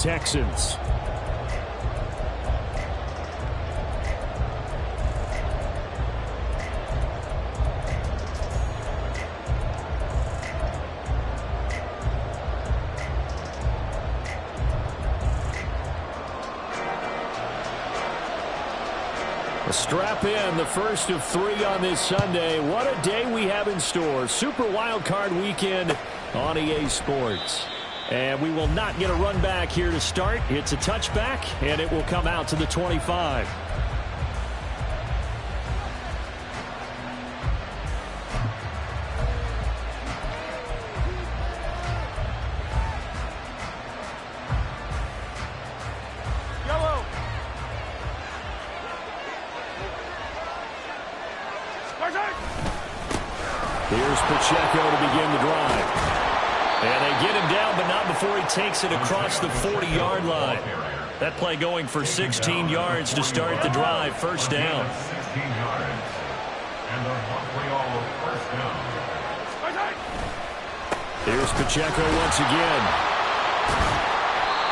Texans. Strap in, the first of 3 on this Sunday. What a day we have in store. Super Wild Card Weekend on EA Sports. And we will not get a run back here to start. It's a touchback, and it will come out to the 25. Here's Pacheco to begin the drive. And they get him down, but not before he takes it across the 40-yard line. That play going for 16 yards to start the drive. First down. Here's Pacheco once again.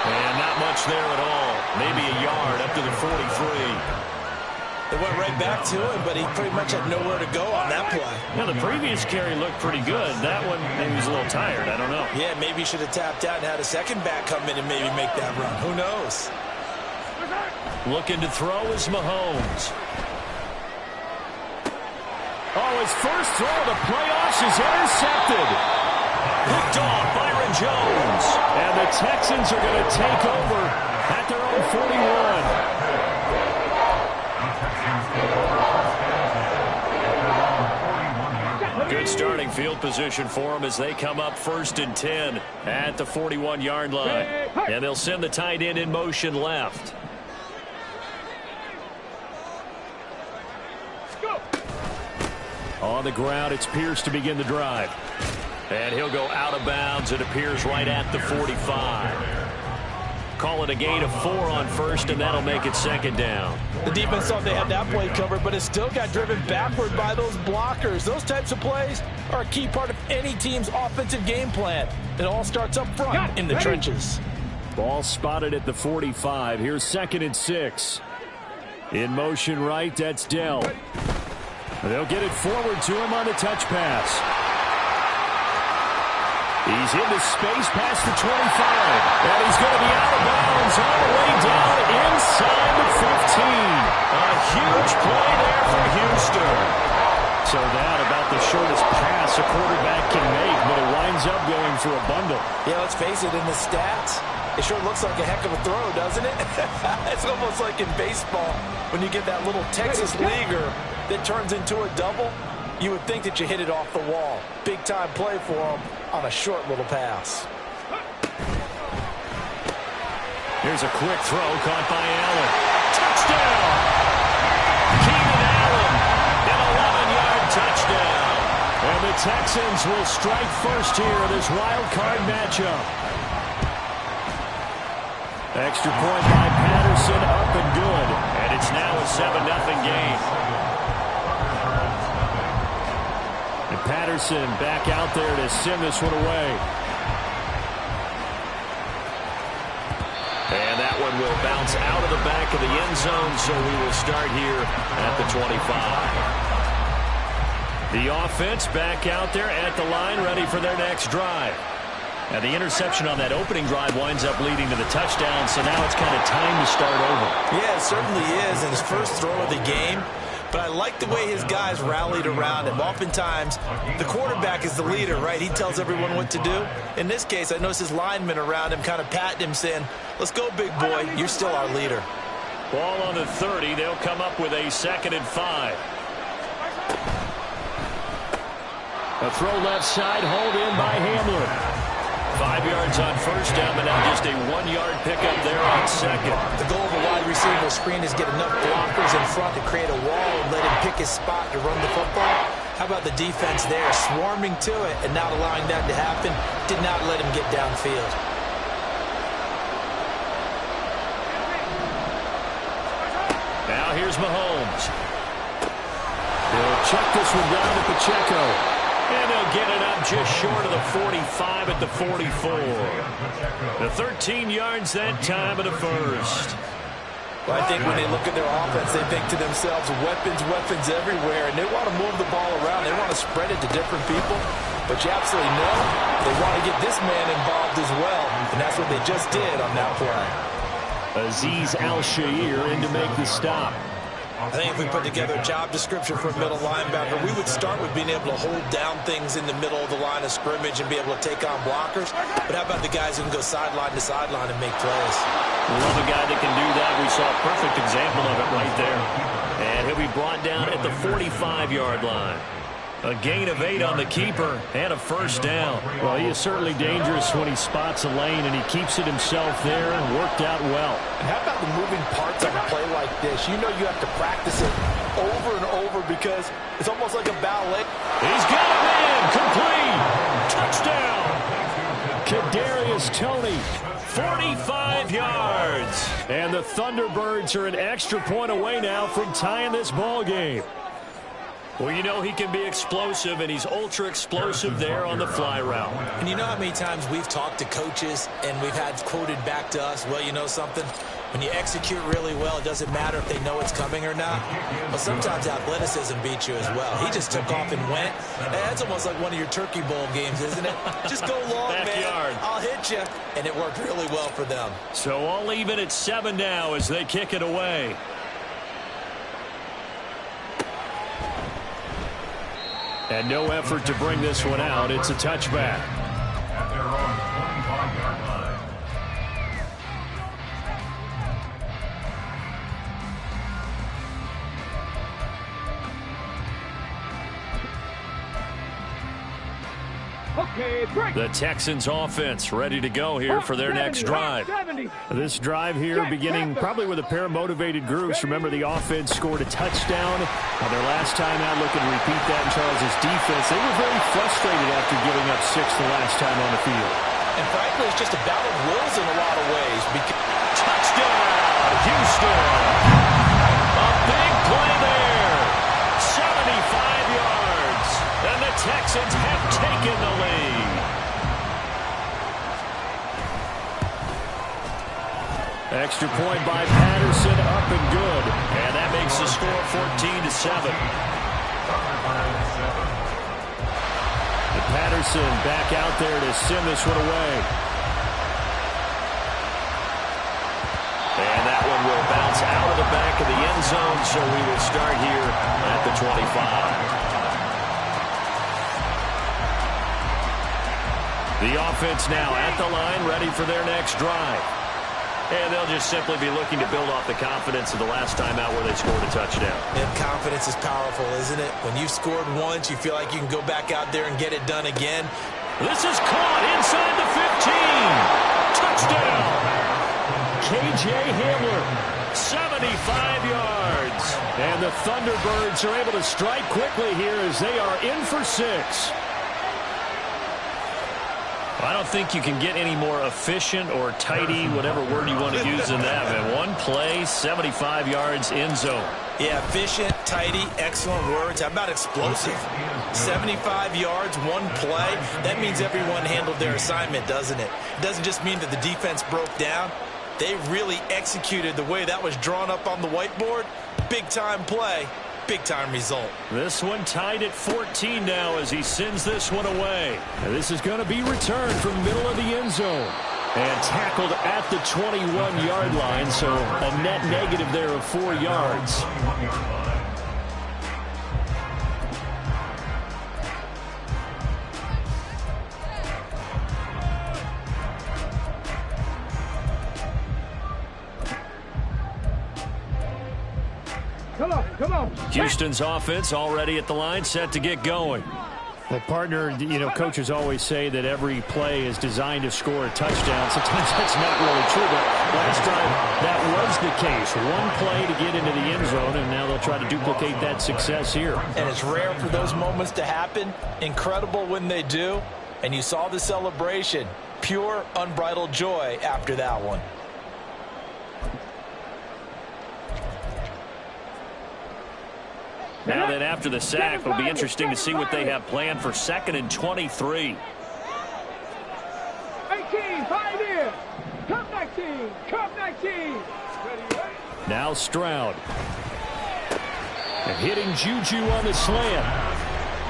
And not much there at all. Maybe a yard up to the 43. They went right back to him, but he pretty much had nowhere to go on that play. Yeah, the previous carry looked pretty good. That one, maybe he was a little tired. I don't know. Yeah, maybe he should have tapped out and had a second back come in and maybe make that run. Who knows? Looking to throw is Mahomes. Oh, his first throw of the playoffs is intercepted. Picked off Byron Jones. And the Texans are going to take over at their own 41. Good starting field position for them as they come up 1st and 10 at the 41-yard line. And they'll send the tight end in motion left. On the ground, it's Pierce to begin the drive. And he'll go out of bounds. It appears right at the 45. Call it a gain of 4 on first, and that'll make it second down. The defense thought they had that play covered, but it still got driven backward by those blockers. Those types of plays are a key part of any team's offensive game plan. It all starts up front in the trenches. Ball spotted at the 45. Here's 2nd and 6. In motion right, that's Dell. They'll get it forward to him on the touch pass. He's into space past the 25. And he's going to be out of bounds all the way down inside the 15. A huge play there for Houston. So that about the shortest pass a quarterback can make, but it winds up going for a bundle. Yeah, let's face it, in the stats, it sure looks like a heck of a throw, doesn't it? It's almost like in baseball when you get that little Texas leaguer that turns into a double. You would think that you hit it off the wall. Big-time play for him on a short little pass. Here's a quick throw caught by Allen. Touchdown! Keenan Allen, an 11-yard touchdown. And the Texans will strike first here in this wild card matchup. Extra point by Patterson, up and good. And it's now a 7-0 game. And Patterson back out there to send this one away. And that one will bounce out of the back of the end zone, so we will start here at the 25. The offense back out there at the line, ready for their next drive. Now, the interception on that opening drive winds up leading to the touchdown, so now it's kind of time to start over. Yeah, it certainly is in his first throw of the game. But I like the way his guys rallied around him. Oftentimes, the quarterback is the leader, right? He tells everyone what to do. In this case, I noticed his linemen around him kind of patting him, saying, let's go, big boy. You're still our leader. Ball on the 30. They'll come up with a 2nd and 5. A throw left side, hauled in by Hamler. 5 yards on first down, but now just a 1-yard pickup there on second. The goal of a wide receiver screen is get enough blockers in front to create a wall and let him pick his spot to run the football. How about the defense there, swarming to it and not allowing that to happen? Did not let him get downfield. Now here's Mahomes. He'll check this one down to Pacheco. And he'll get it up just short of the 45 at the 44. The 13 yards that time of the first. Well, I think when they look at their offense, they think to themselves, weapons everywhere, and they want to move the ball around. They want to spread it to different people. But you absolutely know they want to get this man involved as well, and that's what they just did on that play. Azeez Al-Shaair in to make the stop. I think if we put together a job description for a middle linebacker, we would start with being able to hold down things in the middle of the line of scrimmage and be able to take on blockers. But how about the guys who can go sideline to sideline and make plays? Love a guy that can do that. We saw a perfect example of it right there. And he'll be brought down at the 45-yard line. A gain of 8 on the keeper and a first down. Well, he is certainly dangerous when he spots a lane, and he keeps it himself there and worked out well. And how about the moving parts on a play like this? You know you have to practice it over and over because it's almost like a ballet. He's got a man. Complete. Touchdown. Kadarius Toney, 45 yards. And the Thunderbirds are an extra point away now from tying this ball game. Well, you know he can be explosive, and he's ultra-explosive there on the fly route. And you know how many times we've talked to coaches and we've had quoted back to us, well, you know something? When you execute really well, it doesn't matter if they know it's coming or not. But sometimes athleticism beats you as well. He just took off and went. That's almost like one of your Turkey Bowl games, isn't it? Just go long, Backyard. man. I'll hit you. And it worked really well for them. So all even at 7 now as they kick it away. And no effort to bring this one out. It's a touchback. At their own 25-yard line. Okay, break. The Texans offense ready to go here for their next drive. 70. This drive here beginning probably with a pair of motivated groups. Remember, the offense scored a touchdown on their last time out. Looking to repeat that in Charles' defense. They were very frustrated after giving up 6 the last time on the field. And frankly, it's just a battle of wills in a lot of ways. Touchdown, Houston. A big play there. 75 yards. And the Texans have taken the lead. Extra point by Patterson, up and good. And that makes the score 14-7. And Patterson back out there to send this one away. And that one will bounce out of the back of the end zone, so we will start here at the 25. The offense now at the line, ready for their next drive. And they'll just simply be looking to build off the confidence of the last time out where they scored a touchdown. And confidence is powerful, isn't it? When you've scored once, you feel like you can go back out there and get it done again. This is caught inside the 15. Touchdown. K.J. Hamler, 75 yards. And the Thunderbirds are able to strike quickly here as they are in for 6. I don't think you can get any more efficient or tidy, whatever word you want to use in that, man. One play, 75 yards, end zone. Yeah, efficient, tidy, excellent words. How about explosive? 75 yards, one play. That means everyone handled their assignment, doesn't it? It doesn't just mean that the defense broke down. They really executed the way that was drawn up on the whiteboard. Big-time play, big-time result. This one tied at 14 now as he sends this one away. And this is going to be returned from the middle of the end zone. And tackled at the 21-yard line, so a net negative there of 4 yards. Come on. Houston's offense already at the line, set to get going. Well, partner, you know, coaches always say that every play is designed to score a touchdown. Sometimes that's not really true, but last time that was the case. One play to get into the end zone, and now they'll try to duplicate that success here. And it's rare for those moments to happen. Incredible when they do. And you saw the celebration. Pure, unbridled joy after that one. Now then, after the sack, it'll be interesting to see what they have planned for 2nd and 23. 18, pioneer. Come 19, come 19. Now Stroud. And hitting Juju on the slant.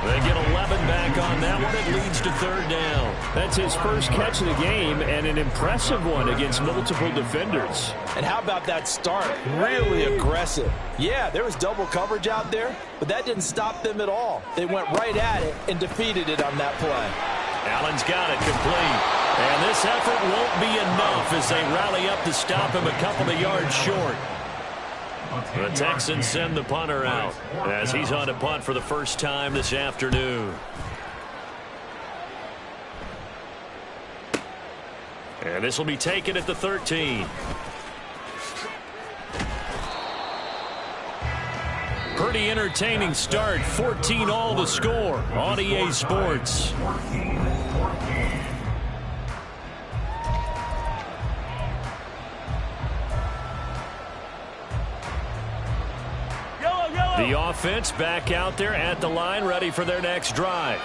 They get 11 back on that one. It leads to 3rd down. That's his first catch of the game, and an impressive one against multiple defenders. And how about that start? Really aggressive. Yeah, there was double coverage out there, but that didn't stop them at all. They went right at it and defeated it on that play. Allen's got it complete. And this effort won't be enough as they rally up to stop him a couple of yards short. The Texans send the punter out as he's on to punt for the first time this afternoon. And this will be taken at the 13. Pretty entertaining start. 14-all the score on EA Sports. The offense back out there at the line, ready for their next drive.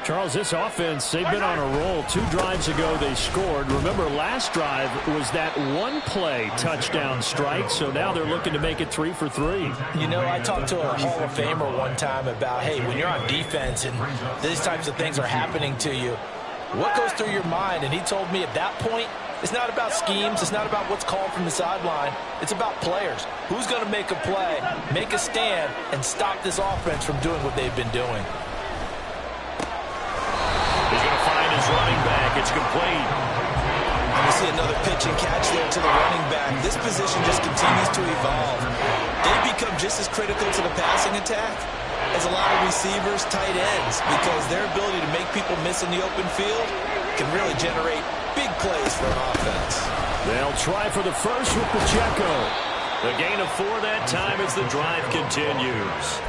Charles, this offense, they've been on a roll. 2 drives ago they scored. Remember, last drive was that one-play touchdown strike, so now they're looking to make it 3 for 3. You know, I talked to a Hall of Famer one time about, hey, when you're on defense and these types of things are happening to you, what goes through your mind? And he told me at that point, it's not about schemes. It's not about what's called from the sideline. It's about players. Who's going to make a play, make a stand, and stop this offense from doing what they've been doing? He's going to find his running back. It's complete. We see another pitch and catch there to the running back. This position just continues to evolve. They become just as critical to the passing attack as a lot of receivers, tight ends, because their ability to make people miss in the open field can really generate big plays for an offense. They'll try for the first with Pacheco. The gain of 4 that time as the drive continues.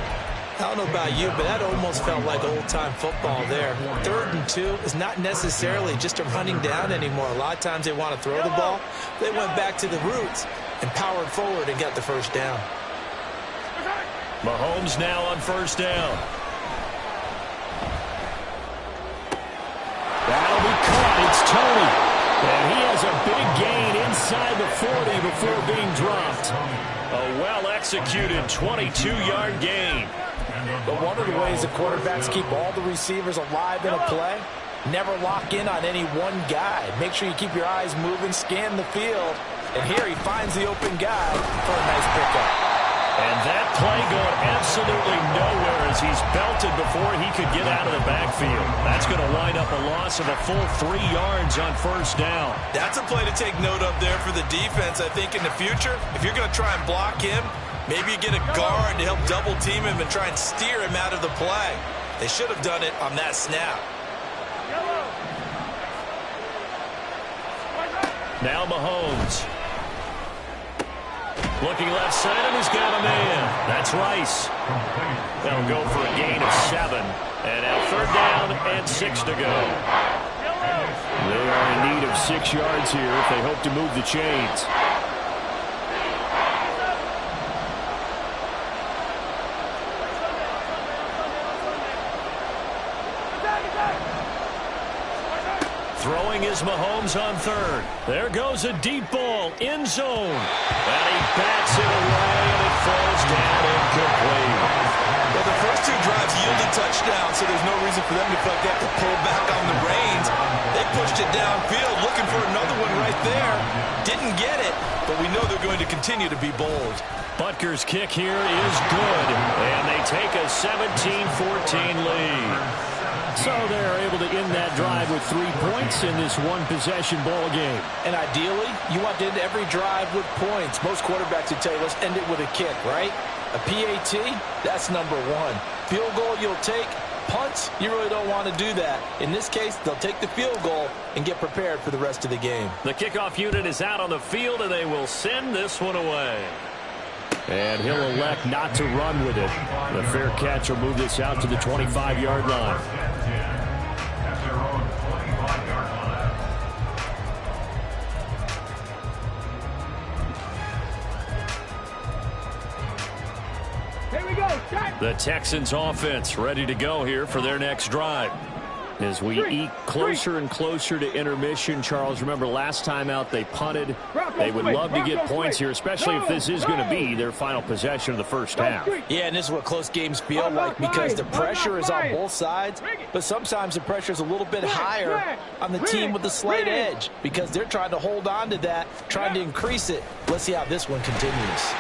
I don't know about you, but that almost felt like old-time football there. 3rd and 2 is not necessarily just a running down anymore. A lot of times they want to throw the ball. They went back to the roots and powered forward and got the first down. Mahomes now on 1st down. That'll be caught. It's Tony. And he has a big gain inside the 40 before being dropped. A well-executed 22-yard gain. But one of the ways the quarterbacks keep all the receivers alive in a play, never lock in on any one guy. Make sure you keep your eyes moving, scan the field. And here he finds the open guy for a nice pickup. And that play going absolutely nowhere as he's belted before he could get out of the backfield. That's going to wind up a loss of a full 3 yards on 1st down. That's a play to take note of there for the defense, I think, in the future. If you're going to try and block him, maybe you get a guard to help double team him and try and steer him out of the play. They should have done it on that snap. Now Mahomes. Looking left side, and he's got a man. That's Rice. They'll go for a gain of 7. And now 3rd down and 6 to go. They are in need of 6 yards here if they hope to move the chains. Throwing is Mahomes on 3rd. There goes a deep ball, end zone. And he bats it away, and it falls down incomplete. Well, the first 2 drives yielded touchdowns, so there's no reason for them to feel like they have to pull back on the reins. They pushed it downfield, looking for another one right there. Didn't get it, but we know they're going to continue to be bold. Butker's kick here is good, and they take a 17-14 lead. So they're able to end that drive with 3 points in this one-possession ball game. And ideally, you want to end every drive with points. Most quarterbacks would tell you, let's end it with a kick, right? A PAT, that's number 1. Field goal you'll take. Punts, you really don't want to do that. In this case, they'll take the field goal and get prepared for the rest of the game. The kickoff unit is out on the field, and they will send this one away. And he'll elect not to run with it. The fair catch will move this out to the 25-yard line. Here we go. Start. The Texans offense ready to go here for their next drive. As we eke closer and closer to intermission, Charles, remember last time out they punted. They would love to get points here, especially if this is going to be their final possession of the first half. Yeah, and this is what close games feel like because the pressure is on both sides, but sometimes the pressure is a little bit higher on the team with the slight edge because they're trying to hold on to that, trying to increase it. Let's see how this one continues.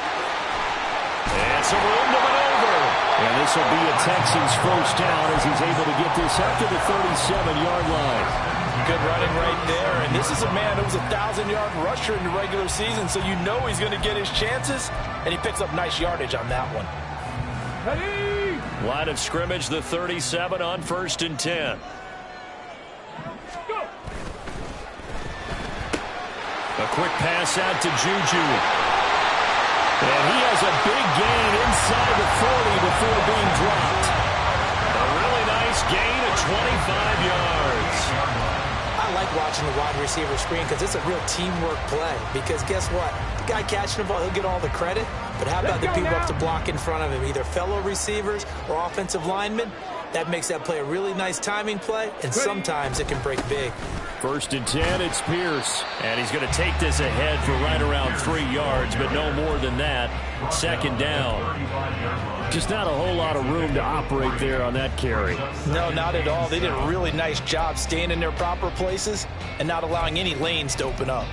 And some room to maneuver. And this will be a Texans first down as he's able to get this up to the 37-yard line. Good running right there. And this is a man who was a 1,000-yard rusher in the regular season, so you know he's going to get his chances, and he picks up nice yardage on that one. Line of scrimmage, the 37 on 1st and 10. A quick pass out to Juju. And he has a big gain inside the 40 before being dropped. A really nice gain of 25 yards. I like watching the wide receiver screen because it's a real teamwork play. Because guess what? The guy catching the ball, he'll get all the credit. But how about the people up to block in front of him, either fellow receivers or offensive linemen? That makes that play a really nice timing play, and sometimes it can break big. 1st and 10, it's Pierce. And he's going to take this ahead for right around 3 yards, but no more than that. 2nd down. Just not a whole lot of room to operate there on that carry. No, not at all. They did a really nice job staying in their proper places and not allowing any lanes to open up.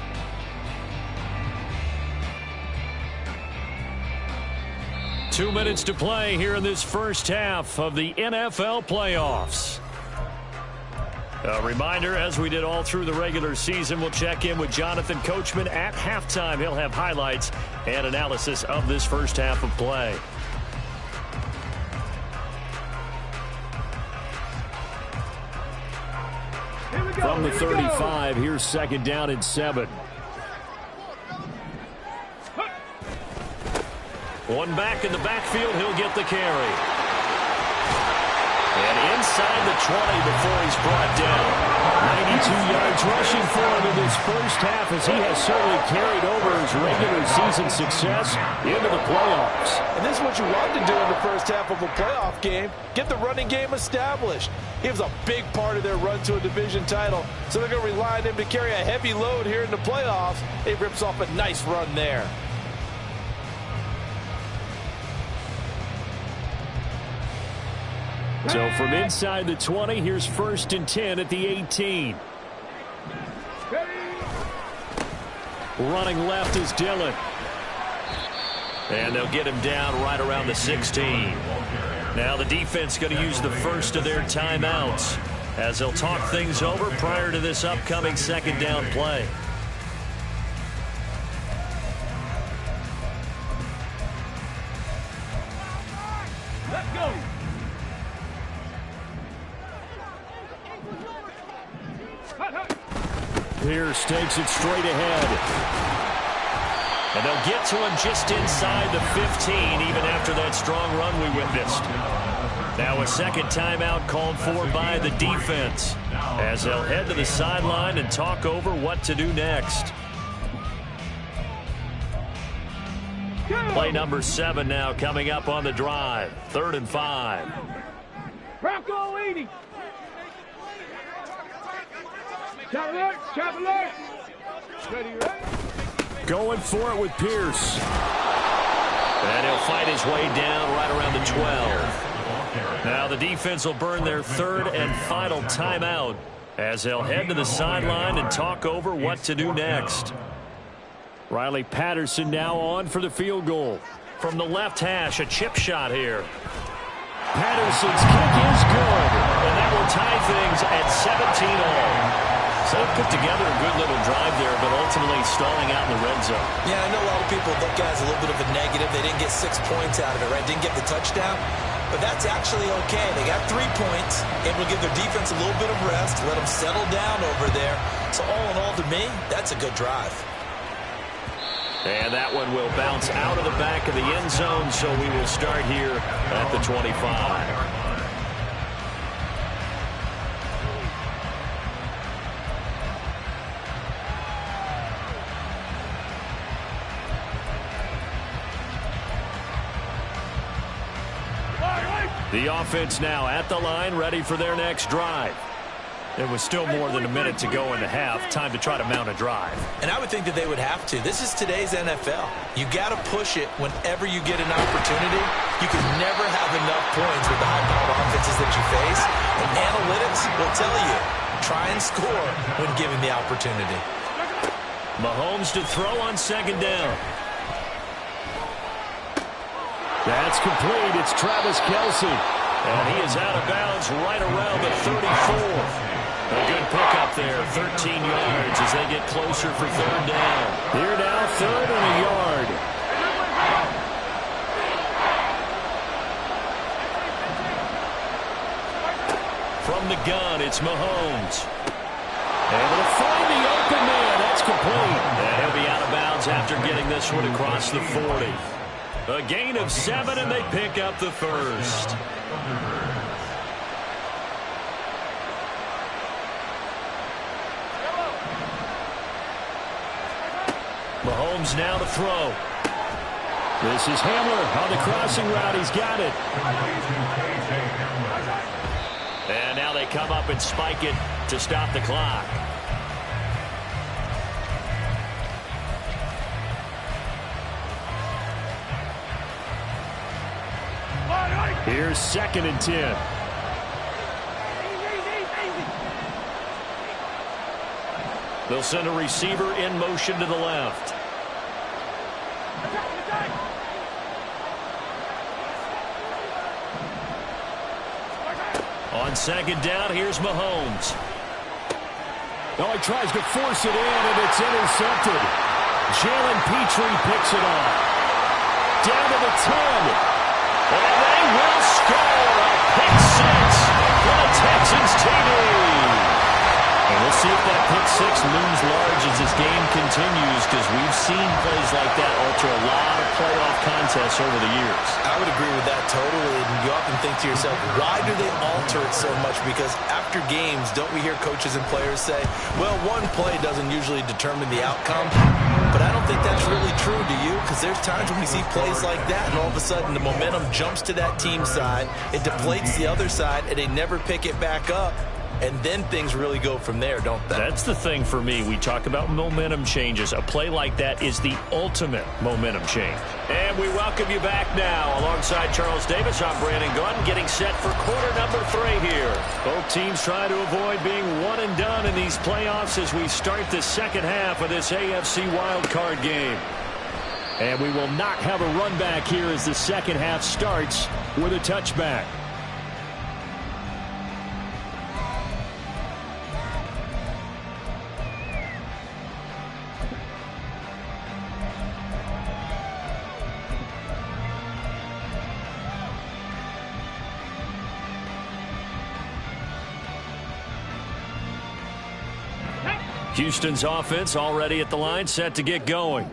Two minutes to play here in this first half of the NFL playoffs. A reminder, as we did all through the regular season, we'll check in with Jonathan Coachman at halftime. He'll have highlights and analysis of this first half of play. From the 35, here's 2nd down and 7. One back in the backfield, he'll get the carry. And inside the 20 before he's brought down. 92 yards rushing for him in this first half as he has certainly carried over his regular season success into the playoffs. And this is what you want to do in the first half of a playoff game. Get the running game established. He was a big part of their run to a division title, so they're going to rely on him to carry a heavy load here in the playoffs. He rips off a nice run there. So from inside the 20, here's 1st and 10 at the 18. Running left is Dillon. And they'll get him down right around the 16. Now the defense going to use the first of their timeouts as they'll talk things over prior to this upcoming 2nd down play. Let's go. Pierce takes it straight ahead. And they'll get to him just inside the 15, even after that strong run we witnessed. Now a 2nd timeout called for by the defense as they'll head to the sideline and talk over what to do next. Play number 7 now coming up on the drive. 3rd and 5. Bronco 80. Chop alert, chop alert. Ready, right? Going for it with Pierce. And he'll fight his way down right around the 12. Now the defense will burn their 3rd and final timeout as they'll head to the sideline and talk over what to do next. Riley Patterson now on for the field goal. From the left hash, a chip shot here. Patterson's kick is good. And that will tie things at 17-all. So they put together a good little drive there, but ultimately stalling out in the red zone. Yeah, I know a lot of people look at it as a little bit of a negative. They didn't get 6 points out of it, right? Didn't get the touchdown. But that's actually okay. They got 3 points, able to give their defense a little bit of rest, let them settle down over there. So all in all, to me, that's a good drive. And that one will bounce out of the back of the end zone, so we will start here at the 25. The offense now at the line, ready for their next drive. There was still more than a minute to go in the half. Time to try to mount a drive. And I would think that they would have to. This is today's NFL. You got to push it whenever you get an opportunity. You can never have enough points with the high-powered offenses that you face. And analytics will tell you, try and score when given the opportunity. Mahomes to throw on second down. That's complete. It's Travis Kelce. And he is out of bounds right around the 34. A good pickup there, 13 yards as they get closer for third down. Here now, third and a yard. From the gun, it's Mahomes. Able to find the open man. That's complete. And he'll be out of bounds after getting this one across the 40. A gain of 7, and they pick up the first. Mahomes now to throw. This is Hamler on the crossing route. He's got it. And now they come up and spike it to stop the clock. Here's 2nd and 10. They'll send a receiver in motion to the left. On second down, here's Mahomes. Oh, he tries to force it in, and it's intercepted. Jalen Petrie picks it off. Down to the 10. And they will score a pick 6 for the Texans TD. And we'll see if that pick 6 looms large as this game continues, because we've seen plays like that alter a lot of playoff contests over the years. I would agree with that totally. And you often think to yourself, why do they alter it so much? Because after games, don't we hear coaches and players say, well, one play doesn't usually determine the outcome. But I don't think that's really true, do you? Because there's times when we see plays like that, and all of a sudden the momentum jumps to that team side, it deflates the other side, and they never pick it back up. And then things really go from there, don't they? That's the thing for me. We talk about momentum changes. A play like that is the ultimate momentum change. And we welcome you back now. Alongside Charles Davis, I'm Brandon Gunn, getting set for quarter number 3 here. Both teams try to avoid being one and done in these playoffs as we start the second half of this AFC wildcard game. And we will not have a run back here as the second half starts with a touchback. Houston's offense already at the line, set to get going.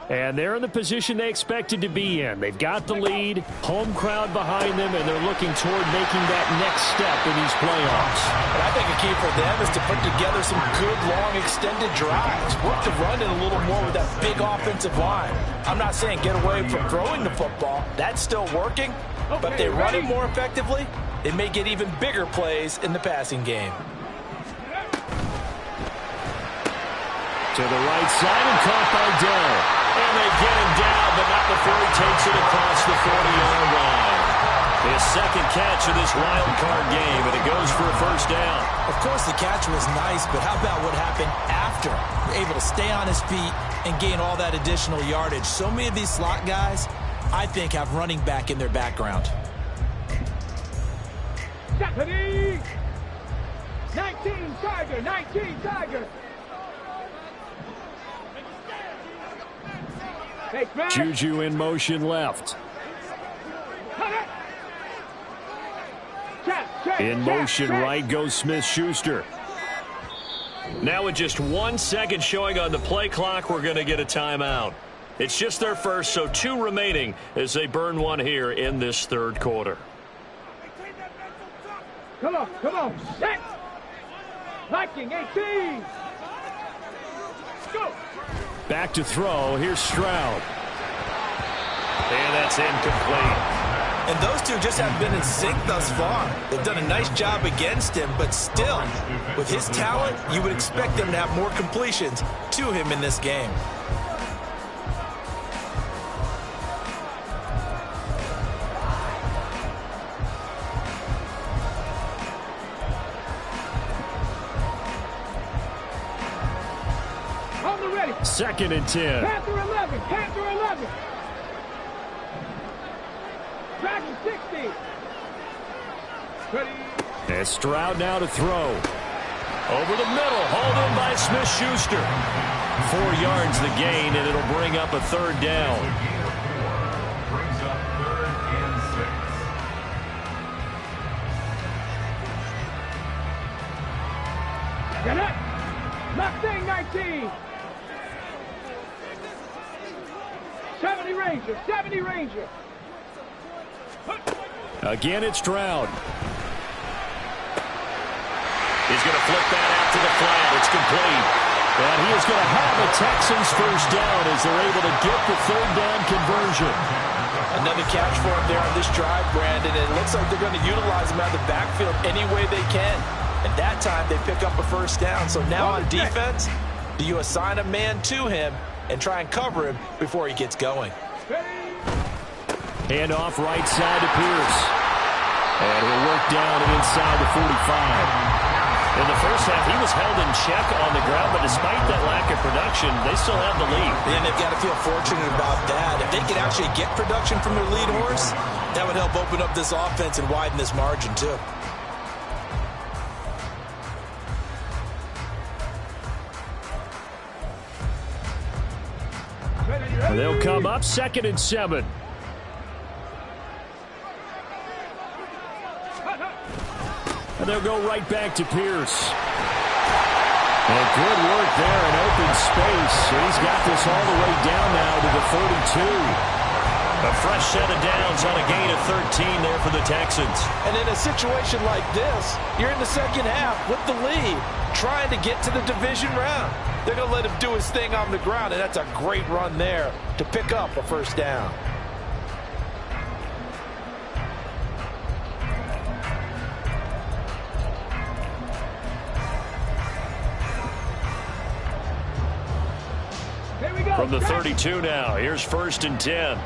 And they're in the position they expected to be in. They've got the lead, home crowd behind them, and they're looking toward making that next step in these playoffs. And I think a key for them is to put together some good, long, extended drives. Work the run in a little more with that big offensive line. I'm not saying get away from throwing the football. That's still working. But if they run it more effectively, they may get even bigger plays in the passing game. To the right side and caught by Dell. And they get him down, but not before he takes it across the 40-yard line. His second catch of this wild card game, and it goes for a first down. Of course, the catch was nice, but how about what happened after? Able to stay on his feet and gain all that additional yardage. So many of these slot guys, I think, have running back in their background. 19 Tiger, 19 Tiger. Juju in motion left. In motion right goes Smith-Schuster. Now with just 1 second showing on the play clock, we're going to get a timeout. It's just their first, so 2 remaining as they burn one here in this third quarter. Come on, set. Viking 18. Go. Back to throw. Here's Stroud. And that's incomplete. And those two just haven't been in sync thus far. They've done a nice job against him, but still, with his talent, you would expect them to have more completions to him in this game. Second and 10. Panther 11. Panther 11. Dragon 60. Ready. And Stroud now to throw. Over the middle. Hauled in by Smith-Schuster. 4 yards the gain, and it'll bring up a third down. Brings up 3rd and 6. Get up. Mustang 19. 70 Ranger. 70 Ranger. Again, it's Stroud. He's going to flip that out to the flat. It's complete. And he is going to have a Texans first down as they're able to get the third down conversion. Another catch for him there on this drive, Brandon. And it looks like they're going to utilize him out of the backfield any way they can. And that time they pick up a first down. So now on defense, do you assign a man to him and try and cover him before he gets going? Hand off right side to Pierce. And he'll work down inside the 45. In the first half, he was held in check on the ground, but despite that lack of production, they still have the lead. And they've got to feel fortunate about that. If they could actually get production from their lead horse, that would help open up this offense and widen this margin too. They'll come up 2nd and 7. And they'll go right back to Pierce. And good work there in open space. He's got this all the way down now to the 32. A fresh set of downs on a gain of 13 there for the Texans. And in a situation like this, you're in the second half with the lead, trying to get to the division round. They're going to let him do his thing on the ground, and that's a great run there to pick up a first down. From the 32 now, here's 1st and 10.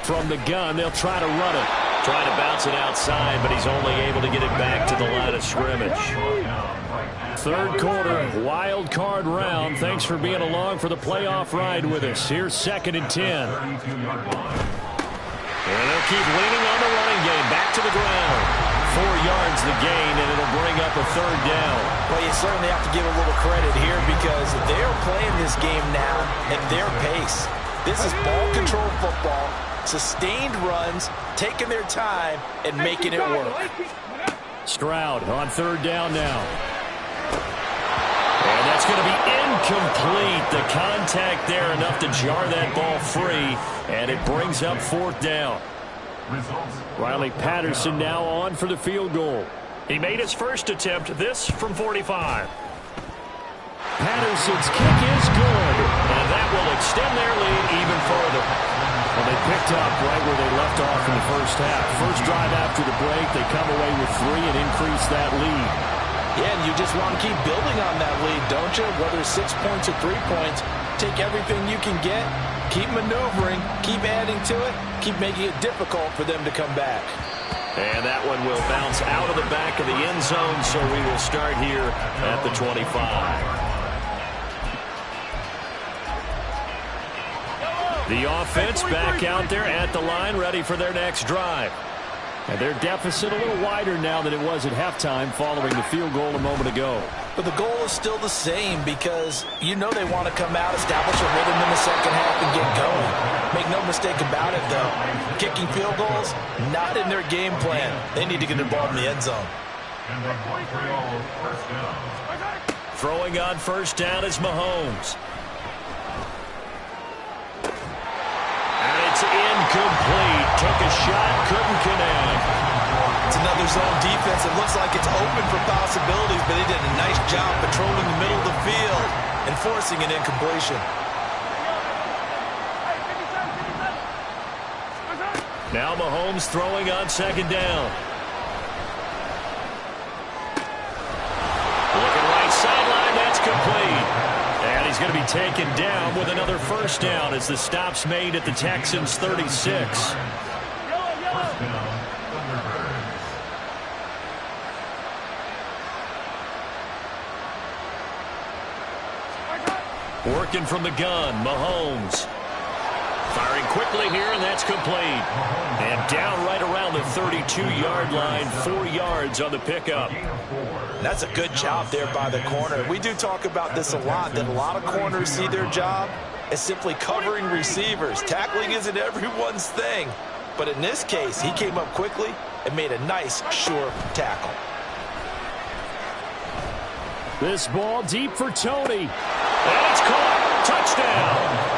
From the gun, they'll try to run it. Trying to bounce it outside, but he's only able to get it back to the line of scrimmage. 3rd quarter, wild card round. Thanks for being along for the playoff ride with us. Here's 2nd and 10. And they'll keep leaning on the running game. Back to the ground. 4 yards the gain, and it'll bring up a third down. Well, you certainly have to give a little credit here because they're playing this game now at their pace. This is ball control football, sustained runs, taking their time, and making it work. Stroud on 3rd down now. And that's going to be incomplete. The contact there enough to jar that ball free, and it brings up 4th down. Riley Patterson now on for the field goal. He made his first attempt, this from 45. Patterson's kick is good, and that will extend their lead even further. Well, they picked up right where they left off in the first half. First drive after the break, they come away with 3 and increase that lead. Yeah, and you just want to keep building on that lead, don't you? Whether it's 6 points or 3 points, take everything you can get, keep maneuvering, keep adding to it, keep making it difficult for them to come back. And that one will bounce out of the back of the end zone, so we will start here at the 25. The offense back out there at the line, ready for their next drive. And their deficit a little wider now than it was at halftime following the field goal a moment ago. But the goal is still the same because you know they want to come out, establish a rhythm in the second half, and get going. Make no mistake about it, though. Kicking field goals, not in their game plan. They need to get involved in the end zone. Throwing on 1st down is Mahomes. And it's incomplete. Took a shot, couldn't connect. It's another zone defense. It looks like it's open for possibilities, but they did a nice job patrolling the middle of the field and forcing an incompletion. Now Mahomes throwing on second down. Looking right sideline, that's complete. And he's going to be taken down with another first down as the stop's made at the Texans' 36. Working from the gun, Mahomes. Firing quickly here, and that's complete. And down right around the 32-yard line, 4 yards on the pickup. That's a good job there by the corner. We do talk about this a lot, that a lot of corners see their job as simply covering receivers. Tackling isn't everyone's thing. But in this case, he came up quickly and made a nice, sure tackle. This ball deep for Toney. And it's caught. Touchdown.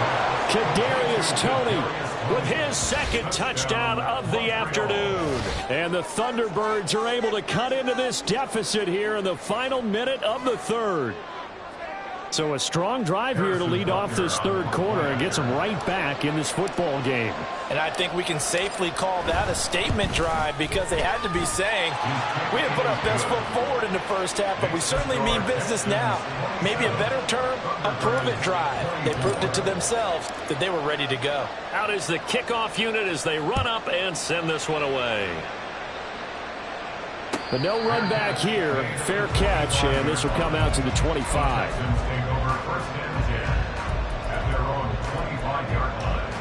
Kadarius Toney with his second touchdown of the afternoon. And the Thunderbirds are able to cut into this deficit here in the final minute of the third. So a strong drive here to lead off this third quarter and gets them right back in this football game. And I think we can safely call that a statement drive because they had to be saying, we have put our best foot forward in the first half, but we certainly mean business now. Maybe a better term, a prove-it drive. They proved it to themselves that they were ready to go. Out is the kickoff unit as they run up and send this one away. But no run back here. Fair catch, and this will come out to the 25. Take over first and 10 at their own 25-yard line.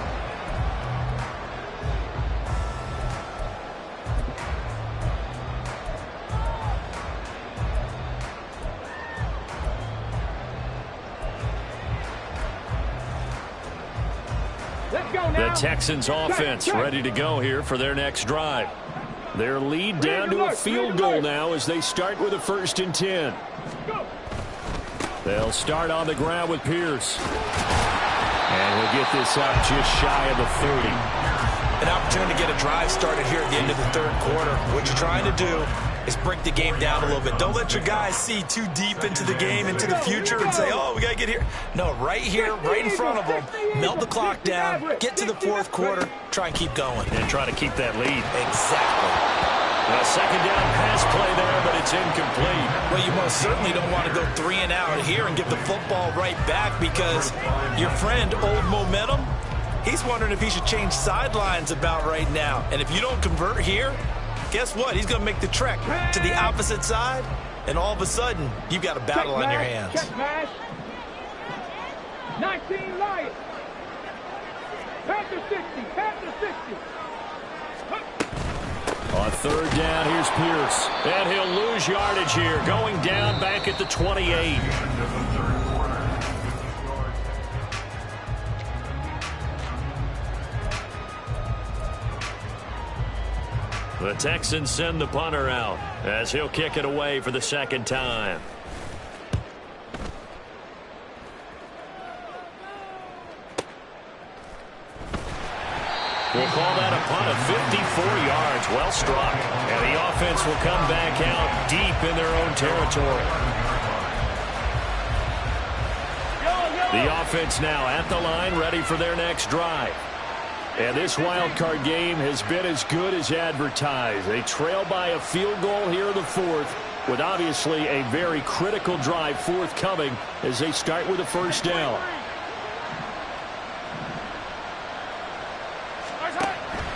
Let's go The now. Texans offense ready to go here for their next drive. Their lead down to a field goal now as they start with a 1st and 10. They'll start on the ground with Pierce. And he'll get this up just shy of the 30. An opportunity to get a drive started here at the end of the third quarter. What you're trying to do is break the game down a little bit. Don't let your guys see too deep into the game, into the future, and say, oh, we got to get here. No, right here, right in front of them, melt the clock down, get to the fourth quarter, try and keep going. And try to keep that lead. Exactly. A second down pass play there, but it's incomplete. Well, you most certainly don't want to go 3 and out here and give the football right back because your friend, Old Momentum, he's wondering if he should change sidelines about right now. And if you don't convert here, guess what? He's going to make the trek to the opposite side, and all of a sudden, you've got a battle on your hands. Check mash. 19 Lions. Panther 60. Panther 60. On third down, here's Pierce. And he'll lose yardage here, going down back at the 28. The Texans send the punter out as he'll kick it away for the second time. We'll call that a punt of 54 yards. Well struck. And the offense will come back out deep in their own territory. The offense now at the line, ready for their next drive. And this wild card game has been as good as advertised. They trail by a field goal here in the fourth, with obviously a very critical drive forthcoming as they start with a first down.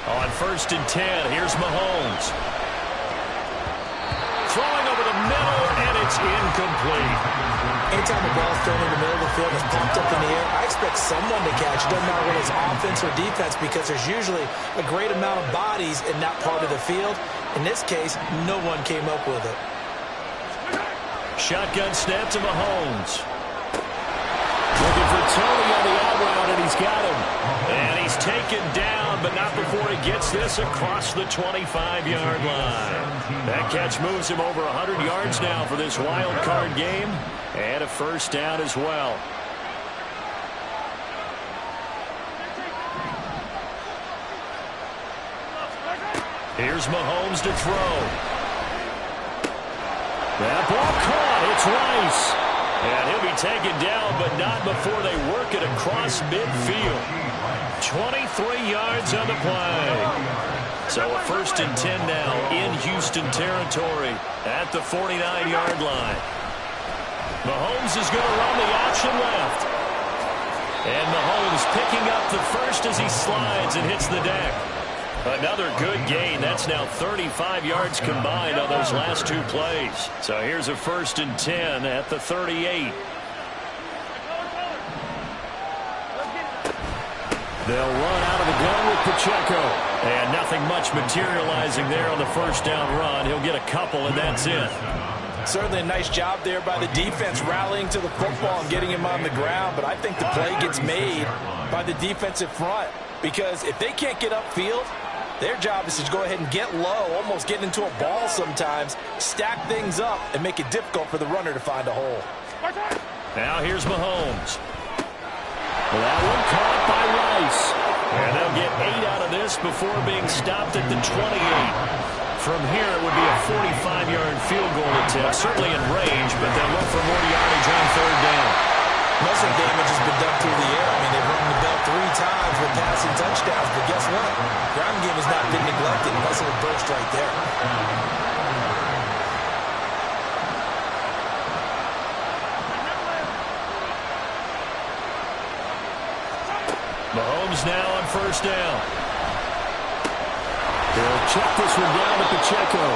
On 1st and 10, here's Mahomes. Throwing over the middle, and it's incomplete. Anytime the ball's thrown in the middle of the field and pumped up in the air, I expect someone to catch. It doesn't matter whether it's offense or defense because there's usually a great amount of bodies in that part of the field. In this case, no one came up with it. Shotgun snap to Mahomes. Looking for Toney on the out route, and he's got him. And he's taken down, but not before he gets this across the 25-yard line. That catch moves him over 100 yards now for this wild card game, and a first down as well. Here's Mahomes to throw. That ball caught. It's Rice. And he'll be taken down, but not before they work it across midfield. 23 yards on the play. So a 1st and 10 now in Houston territory at the 49-yard line. Mahomes is going to run the option left. And Mahomes picking up the first as he slides and hits the deck. Another good gain. That's now 35 yards combined on those last 2 plays. So here's a 1st and 10 at the 38. They'll run out of the gun with Pacheco. And nothing much materializing there on the 1st down run. He'll get a couple, and that's it. Certainly a nice job there by the defense rallying to the football and getting him on the ground. But I think the play gets made by the defensive front. Because if they can't get upfield, their job is to go ahead and get low, almost get into a ball sometimes, stack things up, and make it difficult for the runner to find a hole. Now here's Mahomes. Well, that one caught by Rice. And they'll get 8 out of this before being stopped at the 28. From here, it would be a 45-yard field goal attempt, certainly in range, but they'll look for more yardage on 3rd down. Most of the damage has been done through the air. I mean, they've rung the bell 3 times with passing touchdowns, but guess what? Ground game has not been neglected. That's a burst right there. Mahomes now on 1st down. They'll check this one down to Pacheco.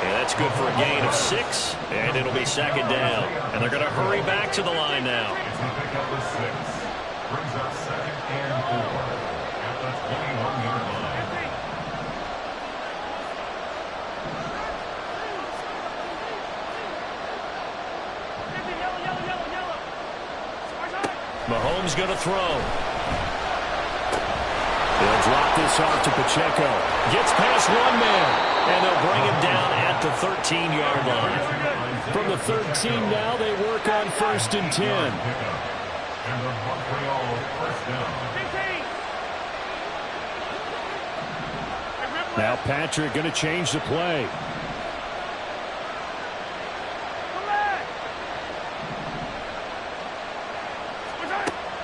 And that's good for a gain of 6, and it'll be 2nd down. And they're going to hurry back to the line now. Pick up the 6. Brings up 2nd and 4 at the 21-yard line. Mahomes going to throw. They'll drop this off to Pacheco. Gets past 1 man, and they'll bring him down at the 13-yard line. From the 13 now, they work on 1st and 10. And the Montreal 1st down. Now Patrick going to change the play.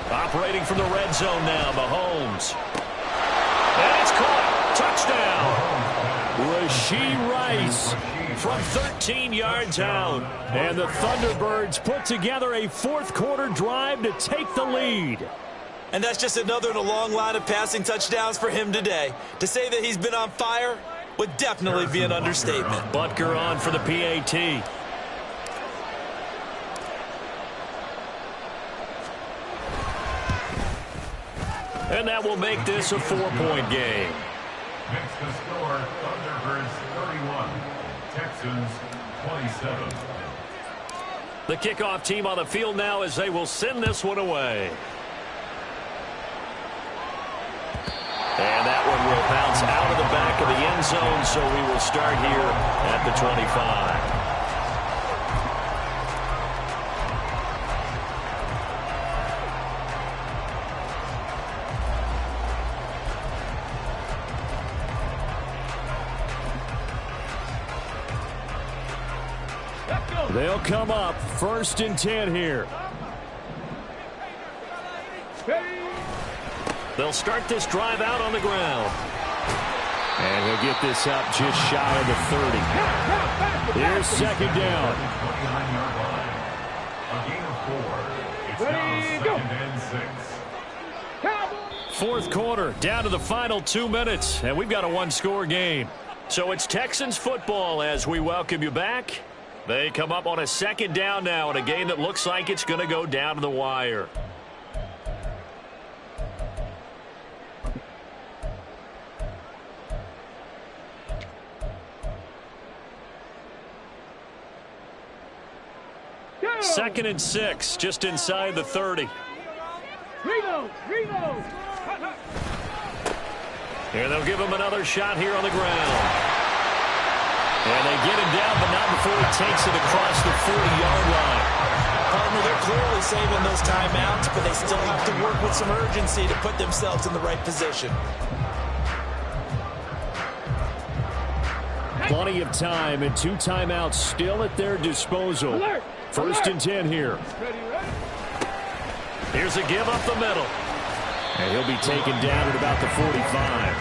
Operating from the red zone now, Mahomes. And it's caught. Touchdown. Rashee Rice from 13 yards out. And the Thunderbirds put together a 4th quarter drive to take the lead. And that's just another in a long line of passing touchdowns for him today. To say that he's been on fire would definitely be an understatement. Butker on for the PAT. And that will make this a 4-point game. Makes the score Thunderbirds 31, Texans 27. The kickoff team on the field now as they will send this one away. And that one will bounce out of the back of the end zone, so we will start here at the 25. They'll come up 1st and 10 here. They'll start this drive out on the ground. And he'll get this up just shy of the 30. Here's 2nd down. 29-yard line. A gain of 4. It's now 2nd and 6. 4th quarter, down to the final 2 minutes, and we've got a 1-score game. So it's Texans football as we welcome you back. They come up on a 2nd down now in a game that looks like it's going to go down to the wire. Second and 6, just inside the 30. And they'll give him another shot here on the ground. And they get him down, but not before he takes it across the 40-yard line. Partner, they're clearly saving those timeouts, but they still have to work with some urgency to put themselves in the right position. Plenty of time and 2 timeouts still at their disposal. 1st and 10 here. Here's a give up the middle. And he'll be taken down at about the 45.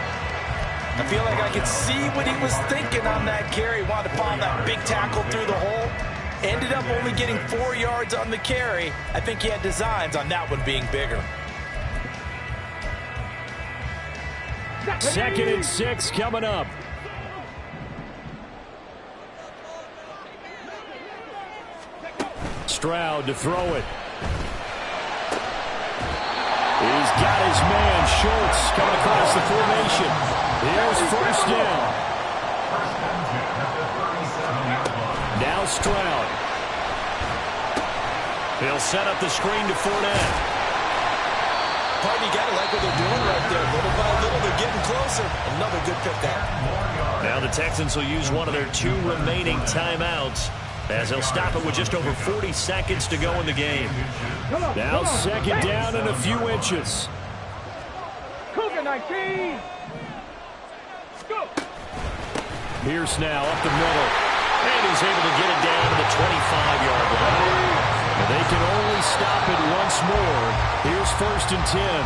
I feel like I could see what he was thinking on that carry. Wanted to follow that big tackle through the hole. Ended up only getting 4 yards on the carry. I think he had designs on that one being bigger. 2nd and 6 coming up. Stroud to throw it. He's got his man, Schultz, coming across the formation. Here's 1st down. Now Stroud. He'll set up the screen to Fournette. Pardon, you got to like what they're doing right there. Little by little, they're getting closer. Another good pickup. Now the Texans will use one of their 2 remaining timeouts, as they'll stop it with just over 40 seconds to go in the game. Now 2nd down and a few inches. Cougar 19. Go. Pierce now up the middle. And he's able to get it down to the 25-yard line. They can only stop it once more. Here's 1st and 10.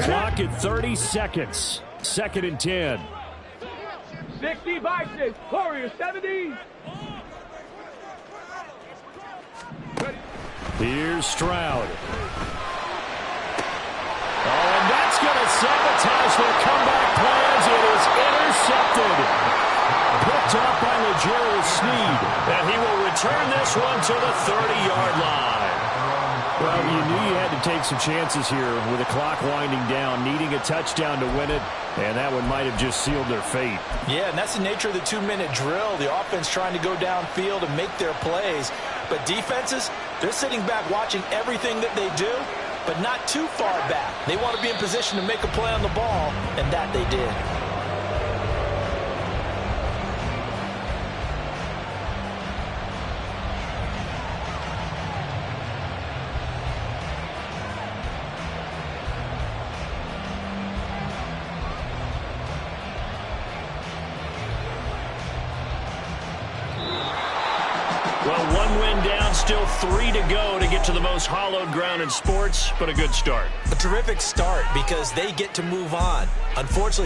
Clock at 30 seconds. 2nd and 10. 60 Vikings. Warriors 70. Here's Stroud. Oh, and that's going to sabotage their comeback plans. It is intercepted. Picked up by L'Jarius Sneed. And he will return this one to the 30-yard line. Well, you knew you had to take some chances here with the clock winding down, needing a touchdown to win it, and that one might have just sealed their fate. Yeah, and that's the nature of the 2-minute drill. The offense trying to go downfield and make their plays. But defenses, they're sitting back watching everything that they do, but not too far back. They want to be in position to make a play on the ball, and that they did. Well, 1 win down, still 3 to go to get to the most hallowed ground in sports, but a good start. A terrific start because they get to move on. Unfortunately,